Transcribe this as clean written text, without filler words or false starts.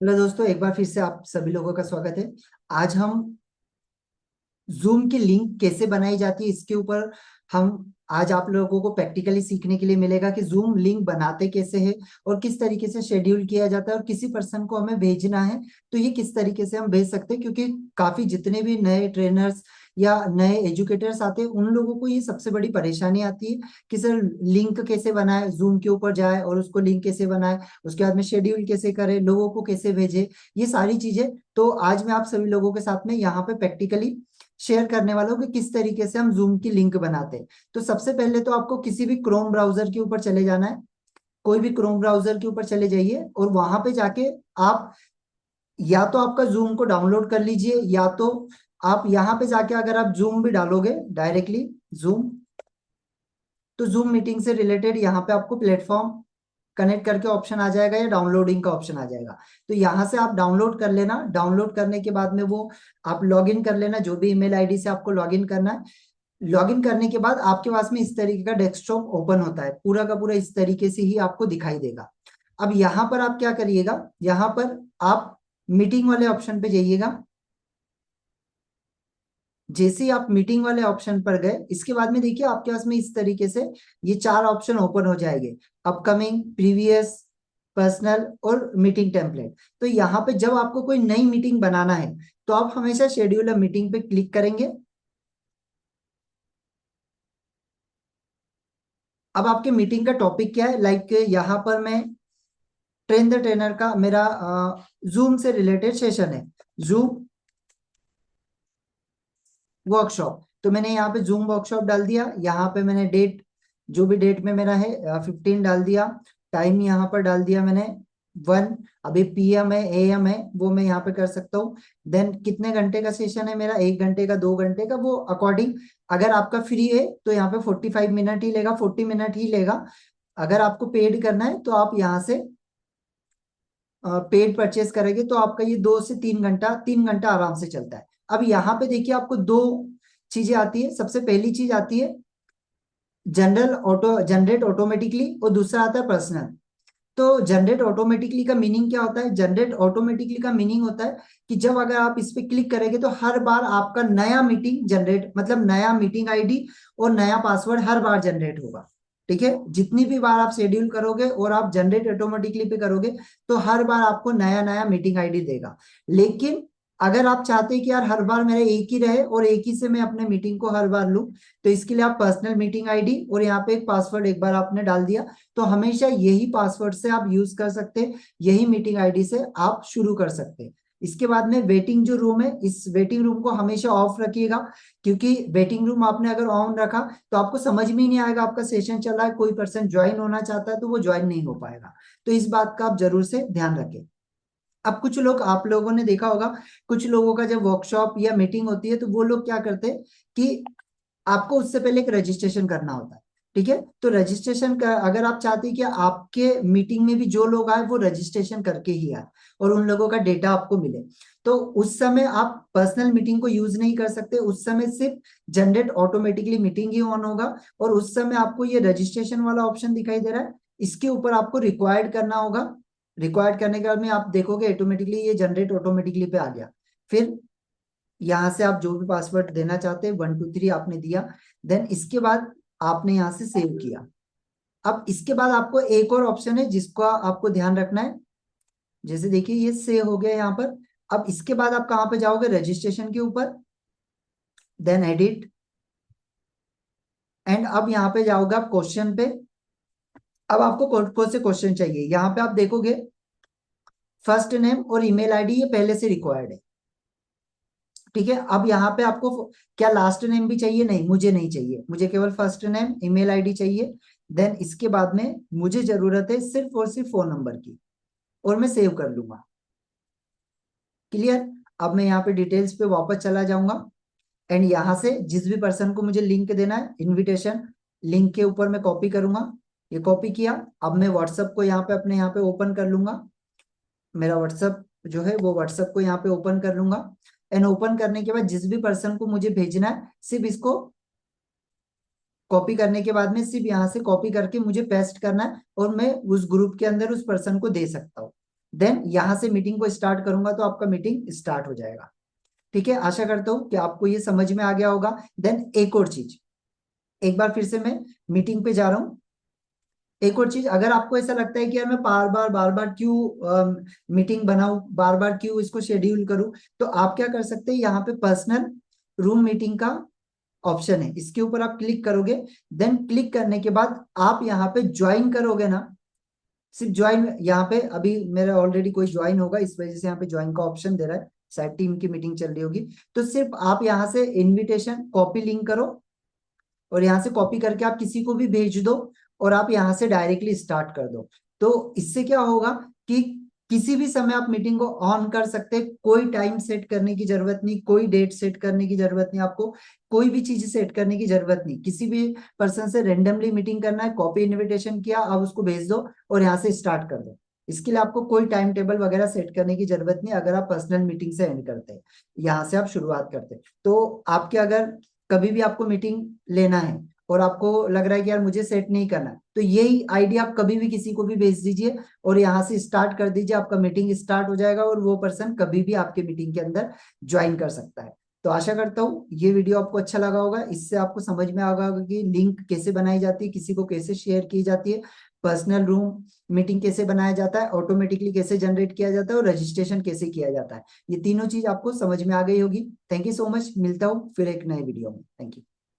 Hello दोस्तों, एक बार फिर से आप सभी लोगों का स्वागत है। आज हम जूम की लिंक कैसे बनाई जाती है इसके ऊपर हम आज आप लोगों को प्रैक्टिकली सीखने के लिए मिलेगा कि जूम लिंक बनाते कैसे हैं और किस तरीके से शेड्यूल किया जाता है और किसी पर्सन को हमें भेजना है तो ये किस तरीके से हम भेज सकते हैं, क्योंकि काफी जितने भी नए ट्रेनर्स या नए एजुकेटर्स आते हैं उन लोगों को ये सबसे बड़ी परेशानी आती है कि सर लिंक कैसे बनाए, जूम के ऊपर जाए और उसको लिंक कैसे बनाए, उसके बाद में शेड्यूल कैसे करें, लोगों को कैसे भेजे, ये सारी चीजें। तो आज मैं आप सभी लोगों के साथ में यहाँ पे प्रैक्टिकली शेयर करने वाला हूँ कि किस तरीके से हम जूम की लिंक बनाते हैं। तो सबसे पहले तो आपको किसी भी क्रोम ब्राउजर के ऊपर चले जाना है। कोई भी क्रोम ब्राउजर के ऊपर चले जाइए और वहां पे जाके आप या तो आपका जूम को डाउनलोड कर लीजिए या तो आप यहाँ पे जाके अगर आप जूम भी डालोगे डायरेक्टली जूम, तो जूम मीटिंग से रिलेटेड यहाँ पे आपको प्लेटफॉर्म कनेक्ट करके ऑप्शन आ जाएगा या डाउनलोडिंग का ऑप्शन आ जाएगा। तो यहाँ से आप डाउनलोड कर लेना। डाउनलोड करने के बाद में वो आप लॉग इन कर लेना, जो भी ईमेल आईडी से आपको लॉग इन करना है। लॉगिन करने के बाद आपके पास में इस तरीके का डेस्कटॉप ओपन होता है, पूरा का पूरा इस तरीके से ही आपको दिखाई देगा। अब यहाँ पर आप क्या करिएगा, यहाँ पर आप मीटिंग वाले ऑप्शन पे जाइएगा। जैसे ही आप मीटिंग वाले ऑप्शन पर गए, इसके बाद में देखिए आपके पास में इस तरीके से ये चार ऑप्शन ओपन हो जाएंगे, अपकमिंग, प्रीवियस, पर्सनल और मीटिंग टेम्पलेट। तो यहाँ पे जब आपको कोई नई मीटिंग बनाना है तो आप हमेशा शेड्यूल अ मीटिंग पे क्लिक करेंगे। अब आपके मीटिंग का टॉपिक क्या है, लाइक यहाँ पर मैं ट्रेन द ट्रेनर का मेरा जूम से रिलेटेड सेशन है, जूम वर्कशॉप। तो मैंने यहाँ पे जूम वर्कशॉप डाल दिया, यहाँ पे मैंने डेट, जो भी डेट में मेरा है 15 डाल दिया। टाइम यहाँ पर डाल दिया मैंने 1। अभी पीएम है एएम है वो मैं यहाँ पे कर सकता हूँ। देन कितने घंटे का सेशन है मेरा, 1 घंटे का, 2 घंटे का, वो अकॉर्डिंग। अगर आपका फ्री है तो यहाँ पे 45 मिनट ही लेगा, 40 मिनट ही लेगा। अगर आपको पेड करना है तो आप यहाँ से पेड परचेस करेंगे तो आपका ये 2 से 3 घंटा, 3 घंटा आराम से चलता है। अब यहाँ पे देखिए आपको दो चीजें आती है। सबसे पहली चीज आती है जनरल ऑटो जनरेट ऑटोमेटिकली और दूसरा आता है पर्सनल। तो जनरेट ऑटोमेटिकली का मीनिंग क्या होता है, जनरेट ऑटोमेटिकली का मीनिंग होता है कि जब अगर आप इस पे क्लिक करेंगे तो हर बार आपका नया मीटिंग जनरेट, मतलब नया मीटिंग आईडी और नया पासवर्ड हर बार जनरेट होगा। ठीक है, जितनी भी बार आप शेड्यूल करोगे और आप जनरेट ऑटोमेटिकली पे करोगे तो हर बार आपको नया नया मीटिंग आईडी देगा। लेकिन अगर आप चाहते हैं कि यार हर बार मेरा एक ही रहे और एक ही से मैं अपने मीटिंग को हर बार लूं, तो इसके लिए आप पर्सनल मीटिंग आईडी और यहाँ पे एक पासवर्ड एक बार आपने डाल दिया तो हमेशा यही पासवर्ड से आप यूज कर सकते हैं, यही मीटिंग आईडी से आप शुरू कर सकते हैं। इसके बाद में वेटिंग जो रूम है, इस वेटिंग रूम को हमेशा ऑफ रखिएगा, क्योंकि वेटिंग रूम आपने अगर ऑन रखा तो आपको समझ में ही नहीं आएगा आपका सेशन चल रहा है, कोई पर्सन ज्वाइन होना चाहता है तो वो ज्वाइन नहीं हो पाएगा। तो इस बात का आप जरूर से ध्यान रखें। अब कुछ लोग, आप लोगों ने देखा होगा, कुछ लोगों का जब वर्कशॉप या मीटिंग होती है तो वो लोग क्या करते हैं कि आपको उससे पहले एक रजिस्ट्रेशन करना होता है। ठीक है, तो रजिस्ट्रेशन का अगर आप चाहते हैं कि आपके मीटिंग में भी जो लोग आए वो रजिस्ट्रेशन करके ही आए और उन लोगों का डेटा आपको मिले, तो उस समय आप पर्सनल मीटिंग को यूज नहीं कर सकते। उस समय सिर्फ generate automatically meeting he on होगा और उस समय आपको ये रजिस्ट्रेशन वाला ऑप्शन दिखाई दे रहा है, इसके ऊपर आपको रिक्वायर्ड करना होगा। रिक्वायर्ड करने के बाद में आप देखोगे ऑटोमेटिकली ये जनरेट ऑटोमेटिकली पे आ गया। फिर यहाँ से आप जो भी पासवर्ड देना चाहते हैं 1 2 3 आपने दिया। देन इसके बाद आपने यहाँ से सेव किया। अब इसके बाद आपको एक और ऑप्शन है जिसका आपको ध्यान रखना है। जैसे देखिए ये सेव हो गया यहाँ पर। अब इसके बाद आप कहाँ पे जाओगे, रजिस्ट्रेशन के ऊपर, देन एडिट, एंड अब यहाँ पे जाओगे आप क्वेश्चन पे। अब आपको कौन कौन से क्वेश्चन चाहिए, यहाँ पे आप देखोगे फर्स्ट नेम और ईमेल आईडी ये पहले से रिक्वायर्ड है। ठीक है, अब यहाँ पे आपको क्या लास्ट नेम भी चाहिए, नहीं मुझे नहीं चाहिए, मुझे केवल फर्स्ट नेम ईमेल आईडी चाहिए। देन इसके बाद में मुझे जरूरत है सिर्फ और सिर्फ फोन नंबर की और मैं सेव कर लूंगा। क्लियर। अब मैं यहाँ पे डिटेल्स पे वापस चला जाऊंगा एंड यहाँ से जिस भी पर्सन को मुझे लिंक देना है, इनविटेशन लिंक के ऊपर मैं कॉपी करूंगा। ये कॉपी किया। अब मैं व्हाट्सएप को यहाँ पे अपने यहाँ पे ओपन कर लूंगा। मेरा व्हाट्सएप जो है वो व्हाट्सएप को यहाँ पे ओपन कर लूंगा एंड ओपन करने के बाद जिस भी पर्सन को मुझे भेजना है सिर्फ इसको कॉपी करने के बाद में सिर्फ यहाँ से कॉपी करके मुझे पेस्ट करना है और मैं उस ग्रुप के अंदर उस पर्सन को दे सकता हूँ। देन यहाँ से मीटिंग को स्टार्ट करूंगा तो आपका मीटिंग स्टार्ट हो जाएगा। ठीक है, आशा करता हूँ कि आपको ये समझ में आ गया होगा। देन एक और चीज, एक बार फिर से मैं मीटिंग पे जा रहा हूँ। एक और चीज, अगर आपको ऐसा लगता है कि यार मैं बार बार क्यों मीटिंग बनाऊं, बार बार क्यों इसको शेड्यूल करूं, तो आप क्या कर सकते हैं, यहाँ पे पर्सनल रूम मीटिंग का ऑप्शन है, इसके ऊपर आप क्लिक करोगे। देन क्लिक करने के बाद आप यहाँ पे ज्वाइन करोगे ना, सिर्फ ज्वाइन, यहाँ पे अभी मेरा ऑलरेडी कोई ज्वाइन होगा, इस वजह से यहाँ पे ज्वाइन का ऑप्शन दे रहा है, शायद टीम की मीटिंग चल रही होगी। तो सिर्फ आप यहाँ से इनविटेशन कॉपी लिंक करो और यहाँ से कॉपी करके आप किसी को भी भेज दो और आप यहाँ से डायरेक्टली स्टार्ट कर दो। तो इससे क्या होगा कि किसी भी समय आप मीटिंग को ऑन कर सकते हैं, कोई टाइम सेट करने की जरूरत नहीं, कोई डेट सेट करने की जरूरत नहीं, आपको कोई भी चीज सेट करने की जरूरत नहीं, किसी भी पर्सन से रेंडमली मीटिंग करना है, कॉपी इनविटेशन किया, आप उसको भेज दो और यहाँ से स्टार्ट कर दो। इसके लिए आपको कोई टाइम टेबल वगैरह सेट करने की जरूरत नहीं, अगर आप पर्सनल मीटिंग से एंड करते हैं, यहाँ से आप शुरुआत करते हैं। तो आपके अगर कभी भी आपको मीटिंग लेना है और आपको लग रहा है कि यार मुझे सेट नहीं करना, तो यही आईडी आप कभी भी किसी को भी भेज दीजिए और यहाँ से स्टार्ट कर दीजिए, आपका मीटिंग स्टार्ट हो जाएगा और वो पर्सन कभी भी आपके मीटिंग के अंदर ज्वाइन कर सकता है। तो आशा करता हूँ ये वीडियो आपको अच्छा लगा होगा, इससे आपको समझ में आ गया होगा कि लिंक कैसे बनाई जाती है, किसी को कैसे शेयर की जाती है, पर्सनल रूम मीटिंग कैसे बनाया जाता है, ऑटोमेटिकली कैसे जनरेट किया जाता है और रजिस्ट्रेशन कैसे किया जाता है। ये तीनों चीज आपको समझ में आ गई होगी। थैंक यू सो मच, मिलता हूँ फिर एक नए वीडियो में। Thank you.